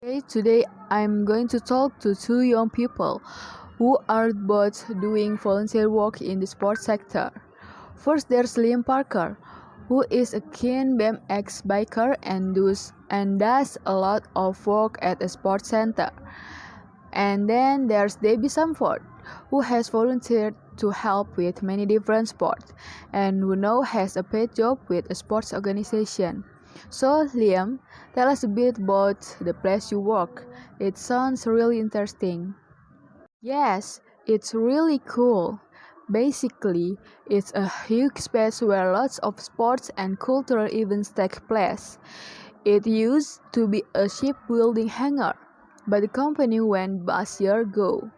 Okay, today I'm going to talk to two young people who are both doing volunteer work in the sports sector. First, there's Liam Parker, who is a keen BMX biker and does a lot of work at a sports center. And then there's Debbie Samford, who has volunteered to help with many different sports and who now has a paid job with a sports organization. So, Liam, tell us a bit about the place you work. It sounds really interesting. Yes, it's really cool. Basically, it's a huge space where lots of sports and cultural events take place. It used to be a shipbuilding hangar, but the company went bust year ago.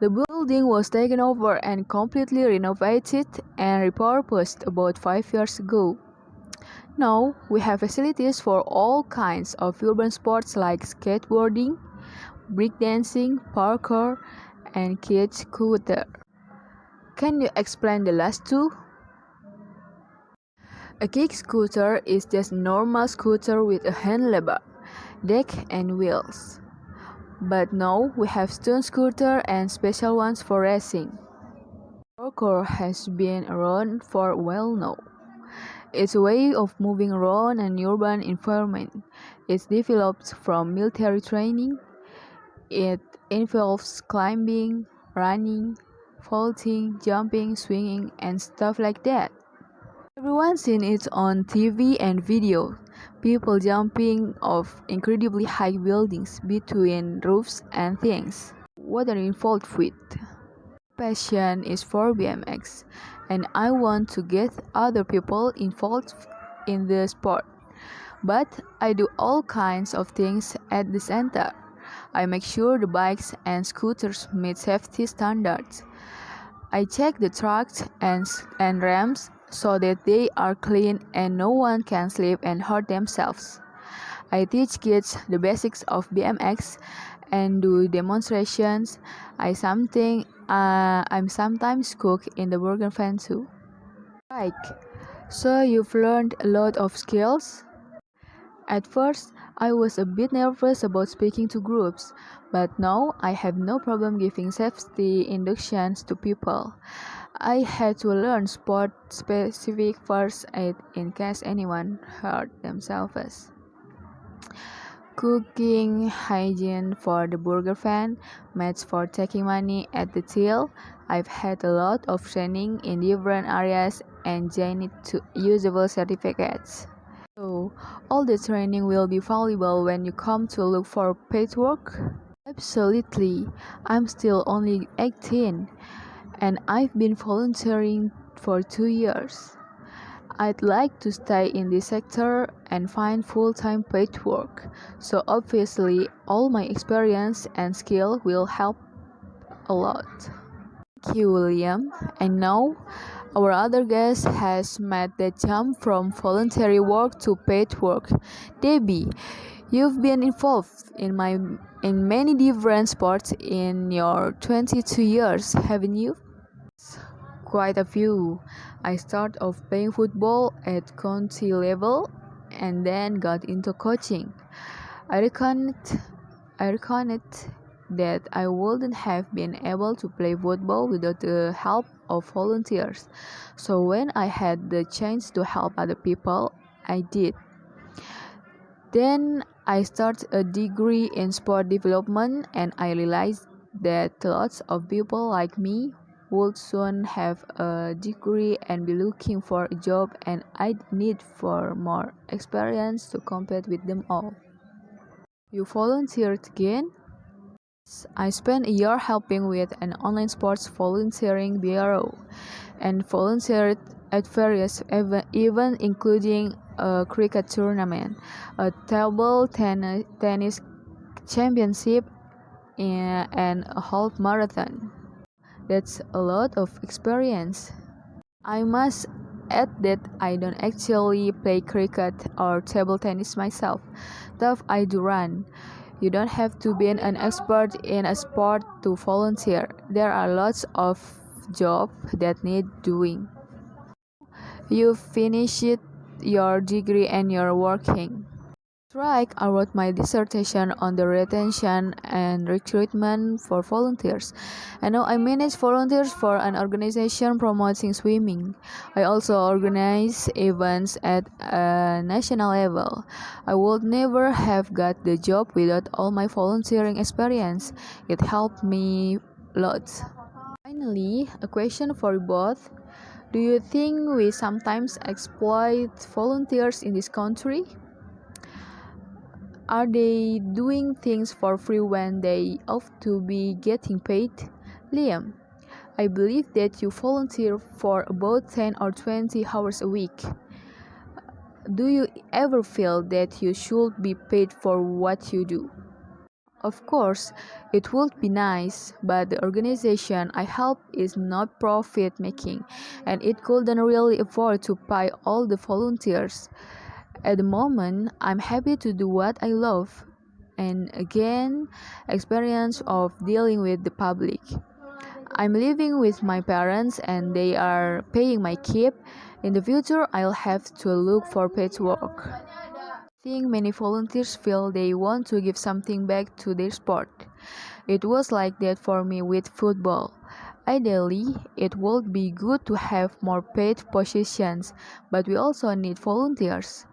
The building was taken over and completely renovated and repurposed about 5 years ago. Now, we have facilities for all kinds of urban sports like skateboarding, breakdancing, parkour, and kids scooter. Can you explain the last two? A kick scooter is just a normal scooter with a handlebar, deck, and wheels. But now we have stunt scooter and special ones for racing. Parkour has been around for a while now. It's a way of moving around an urban environment. It's developed from military training. It involves climbing, running, vaulting, jumping, swinging, and stuff like that. Everyone's seen it on TV and video. People jumping off incredibly high buildings between roofs and things. What are you involved with? Passion is for BMX, and I want to get other people involved in the sport. But I do all kinds of things at the center. I make sure the bikes and scooters meet safety standards. I check the tracks and ramps so that they are clean and no one can slip and hurt themselves. I teach kids the basics of BMX and do demonstrations. I'm sometimes cook in the burger fan too. Like, so you've learned a lot of skills? At first, I was a bit nervous about speaking to groups, but now I have no problem giving safety inductions to people. I had to learn sport specific first aid in case anyone hurt themselves. Cooking hygiene for the burger fan, maths for taking money at the till. I've had a lot of training in different areas and gained two usable certificates. So, all the training will be valuable when you come to look for paid work? Absolutely. I'm still only 18 and I've been volunteering for 2 years. I'd like to stay in this sector and find full-time paid work. So obviously, all my experience and skill will help a lot. Thank you, William. And now, our other guest has made the jump from voluntary work to paid work. Debbie, you've been involved in many different sports in your 22 years, haven't you? Quite a few. I started off playing football at county level and then got into coaching. I reckoned, I reckoned that I wouldn't have been able to play football without the help of volunteers. So when I had the chance to help other people, I did. Then I started a degree in sport development and I realized that lots of people like me would soon have a degree and be looking for a job and I'd need for more experience to compete with them all. You volunteered again? I spent a year helping with an online sports volunteering bureau and volunteered at various events including a cricket tournament, a table tennis championship, and a half marathon. That's a lot of experience. I must add that I don't actually play cricket or table tennis myself, though I do run. You don't have to be an expert in a sport to volunteer. There are lots of jobs that need doing. You finished your degree and you're working. Right, I wrote my dissertation on the retention and recruitment for volunteers. And now I manage volunteers for an organization promoting swimming. I also organize events at a national level. I would never have got the job without all my volunteering experience. It helped me lots. Finally, a question for both. Do you think we sometimes exploit volunteers in this country? Are they doing things for free when they ought to be getting paid? Liam, I believe that you volunteer for about 10 or 20 hours a week. Do you ever feel that you should be paid for what you do? Of course, it would be nice, but the organization I help is not profit making and it couldn't really afford to pay all the volunteers. At the moment, I'm happy to do what I love and again, experience of dealing with the public. I'm living with my parents and they are paying my keep. In the future, I'll have to look for paid work. I think many volunteers feel they want to give something back to their sport. It was like that for me with football. Ideally, it would be good to have more paid positions, but we also need volunteers.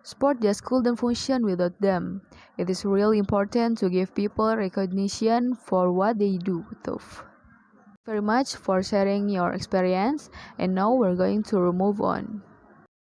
Sport just couldn't function without them. It is really important to give people recognition for what they do, though. Very much for sharing your experience, and now we're going to move on.